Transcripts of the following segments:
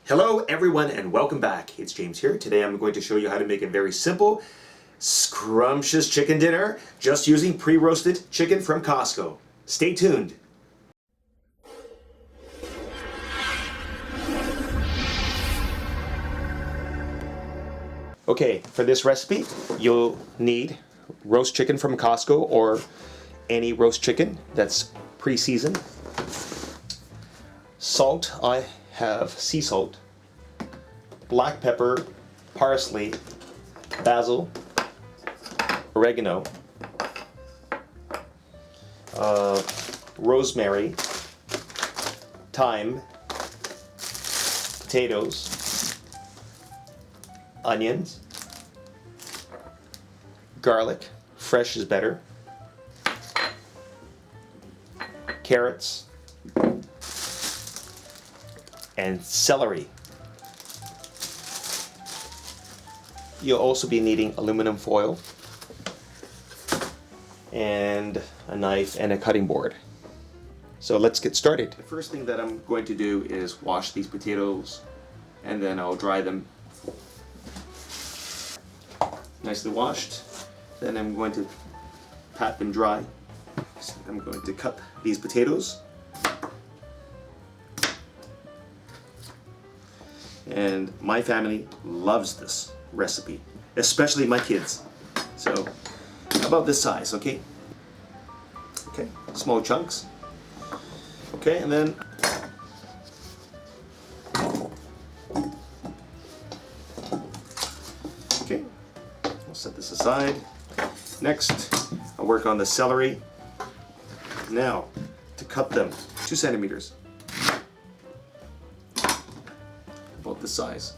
Hello everyone and welcome back. It's James here. Today I'm going to show you how to make a very simple, scrumptious chicken dinner just using pre-roasted chicken from Costco. Stay tuned. Okay, for this recipe you'll need roast chicken from Costco or any roast chicken that's pre-seasoned. Salt, I have sea salt, black pepper, parsley, basil, oregano, rosemary, thyme, potatoes, onions, garlic, fresh is better, carrots, and celery. You'll also be needing aluminum foil and a knife and a cutting board. So let's get started. The first thing that I'm going to do is wash these potatoes and then I'll dry them. Nicely washed. Then I'm going to pat them dry. So I'm going to cut these potatoes. And my family loves this recipe, especially my kids. So about this size, okay? Okay, small chunks. Okay, and then okay, I'll set this aside. Next, I'll work on the celery. Now, to cut them 2 centimeters. About this size.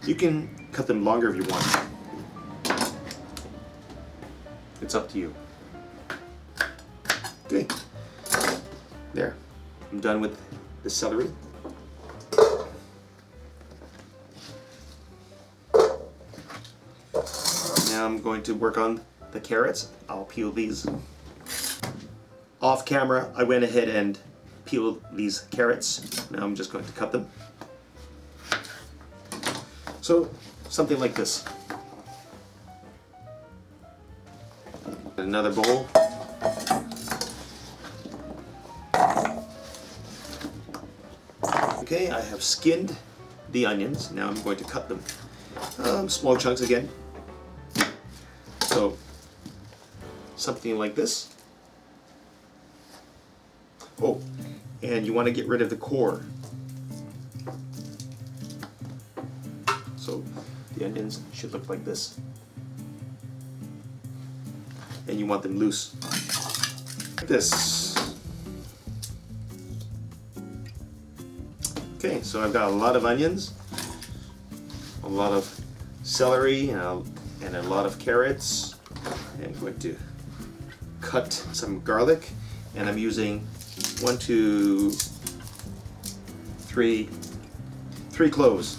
You can cut them longer if you want. It's up to you. Okay. There. I'm done with the celery. Now I'm going to work on the carrots. I'll peel these. Off camera, I went ahead and peeled these carrots. Now I'm just going to cut them. So, something like this. Another bowl. Okay, I have skinned the onions. Now I'm going to cut them. Small chunks again. So, something like this. Oh, and you want to get rid of the core. So the onions should look like this. And you want them loose. Like this. Okay, so I've got a lot of onions, a lot of celery, and a lot of carrots. I'm going to cut some garlic, and I'm using 1, 2, 3 cloves.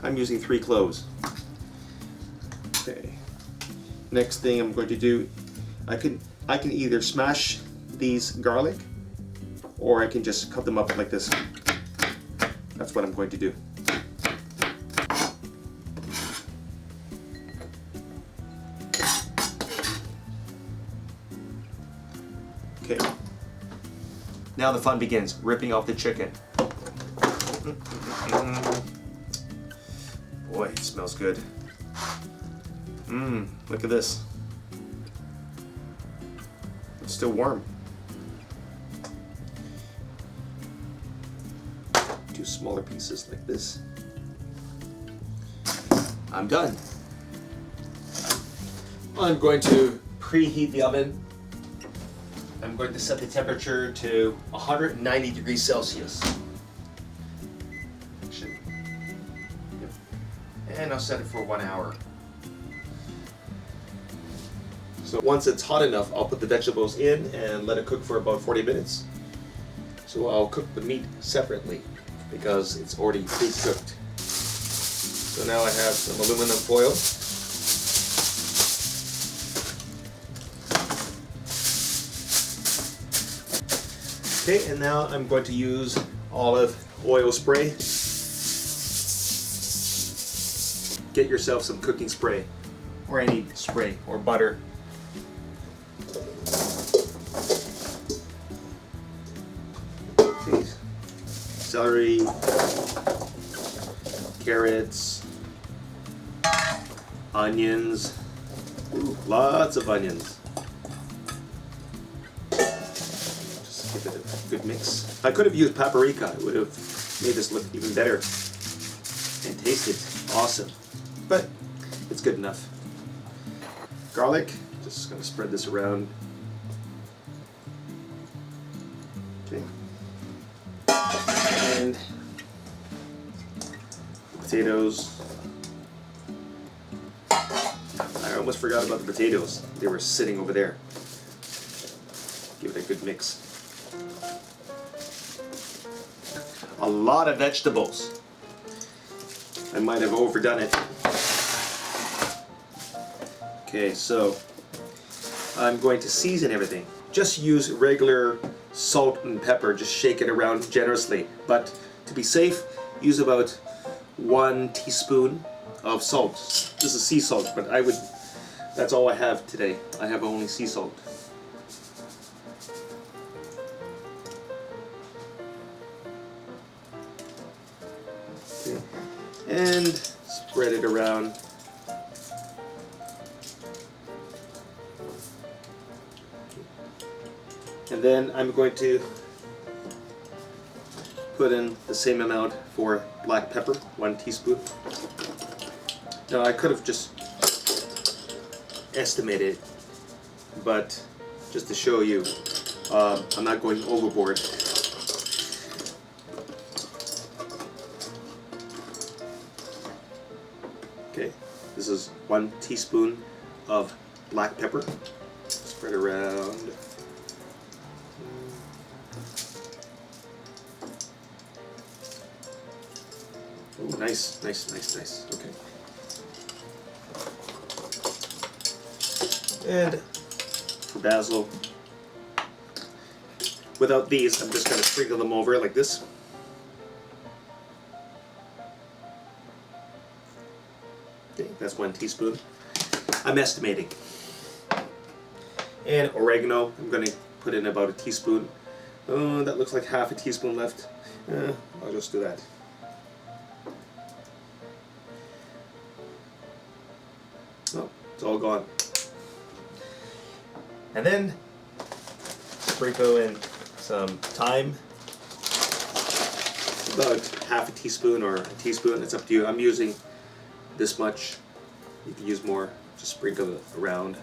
I'm using 3 cloves. Okay. Next thing I'm going to do, I can either smash these garlic or I can just cut them up like this. That's what I'm going to do. Okay. Now the fun begins, ripping off the chicken. Boy, it smells good. Look at this. It's still warm. 2 smaller pieces like this. I'm done. I'm going to preheat the oven. I'm going to set the temperature to 190 degrees Celsius. And I'll set it for 1 hour. So once it's hot enough, I'll put the vegetables in and let it cook for about 40 minutes. So I'll cook the meat separately because it's already pre-cooked. So now I have some aluminum foil. Okay, and now I'm going to use olive oil spray. Get yourself some cooking spray, or any spray, or butter. Okay. Celery, carrots, onions. Ooh, lots of onions. Just give it a good mix. I could have used paprika. It would have made this look even better and tasted awesome. But it's good enough. Garlic. Just going to spread this around. Okay. And potatoes. I almost forgot about the potatoes. They were sitting over there. Give it a good mix. A lot of vegetables. I might have overdone it. Okay, so I'm going to season everything. Just use regular salt and pepper. Just shake it around generously. But to be safe, use about 1 teaspoon of salt. This is sea salt, but that's all I have today. I have only sea salt. Okay. And spread it around. And then I'm going to put in the same amount for black pepper, 1 teaspoon. Now I could have just estimated, but just to show you, I'm not going overboard. Okay, this is 1 teaspoon of black pepper. Spread around. Oh, nice, nice, nice, nice. Okay. And for basil, without these, I'm just going to sprinkle them over like this. Okay, that's 1 teaspoon. I'm estimating. And oregano, I'm going to put in about 1 teaspoon. Oh, that looks like half a teaspoon left. I'll just do that. Oh, it's all gone. And then sprinkle in some thyme, about half a teaspoon or a teaspoon, it's up to you. I'm using this much. You can use more, just sprinkle it around.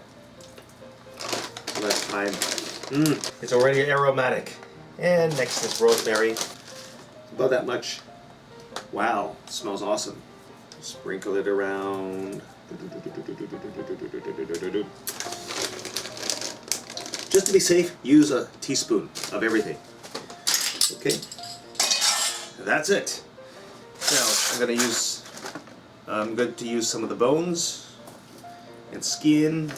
Less thyme. It's already aromatic. And next is rosemary, about that much. Wow, it smells awesome. Sprinkle it around. Just to be safe, use a teaspoon of everything. Okay, that's it. Now I'm going to use some of the bones and skin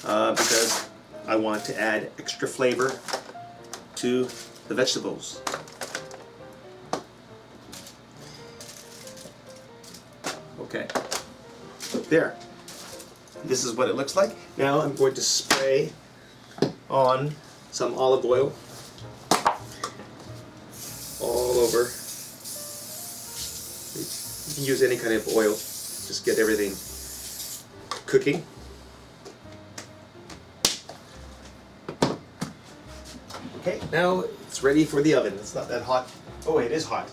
because I want to add extra flavor to the vegetables. Okay, there. This is what it looks like. Now I'm going to spray on some olive oil all over. You can use any kind of oil. Just get everything cooking. Okay, now it's ready for the oven. It's not that hot. Oh, it is hot.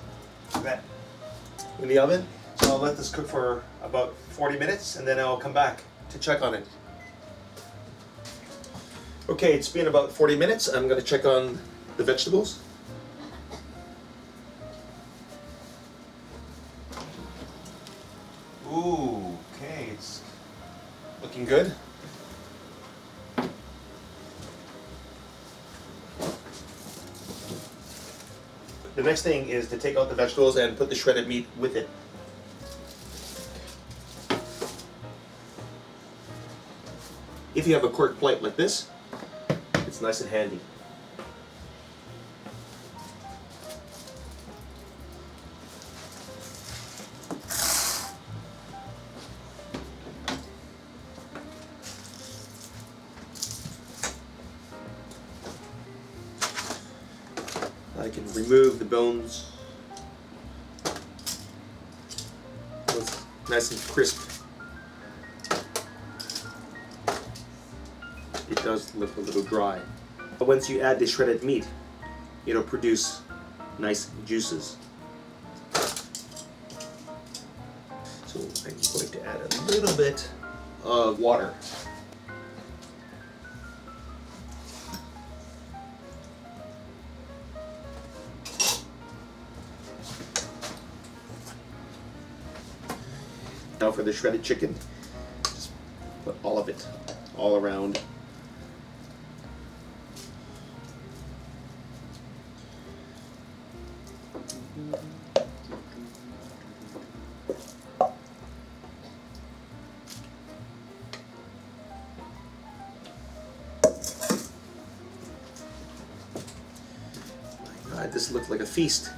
Look at that. In the oven. So I'll let this cook for about 40 minutes and then I'll come back to check on it. Okay, it's been about 40 minutes. I'm going to check on the vegetables. Ooh, okay, it's looking good. The next thing is to take out the vegetables and put the shredded meat with it. If you have a cork plate like this, it's nice and handy. I can remove the bones. It's nice and crisp. It does look a little dry. But once you add the shredded meat, it'll produce nice juices. So I'm going to add a little bit of water. Now for the shredded chicken, just put all of it all around. My God, this looks like a feast.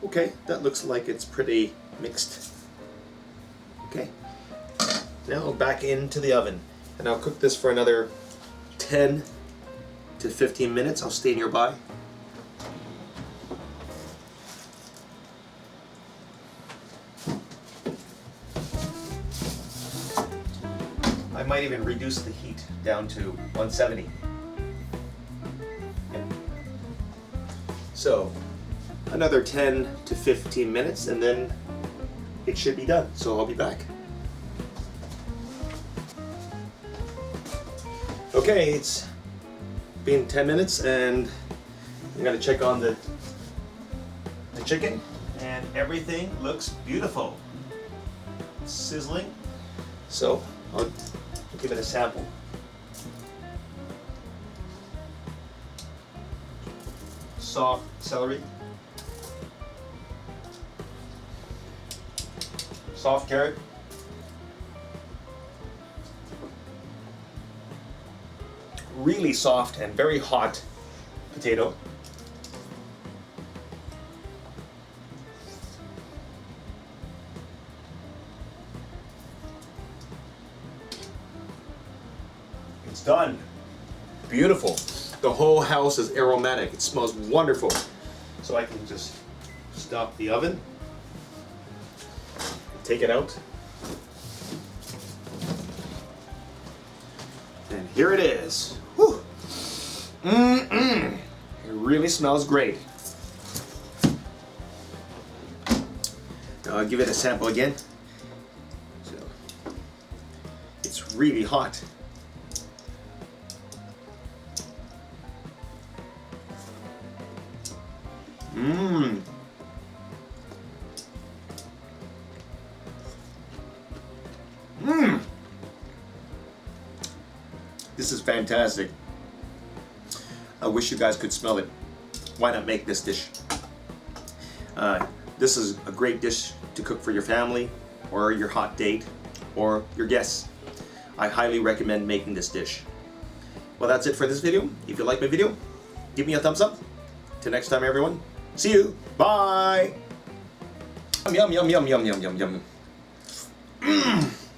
Okay, that looks like it's pretty mixed. Okay, now back into the oven, and I'll cook this for another 10 to 15 minutes. I'll stay nearby. I might even reduce the heat down to 170. Okay. So another 10 to 15 minutes and then it should be done. So I'll be back. Okay, it's been 10 minutes and I'm gonna check on the chicken, and everything looks beautiful. It's sizzling. So I'll give it a sample. Soft celery. Soft carrot. Really soft and very hot potato. It's done. Beautiful. The whole house is aromatic. It smells wonderful. So I can just stop the oven. Take it out. And here it is. Whew. It really smells great. Now I'll give it a sample again. So, it's really hot. Mmm. Mmm. This is fantastic. I wish you guys could smell it. Why not make this dish? This is a great dish to cook for your family or your hot date or your guests. I highly recommend making this dish. Well, that's it for this video. If you like my video, give me a thumbs up. Till next time, everyone. See you. Bye. Yum, yum, yum, yum, yum, yum, yum, yum.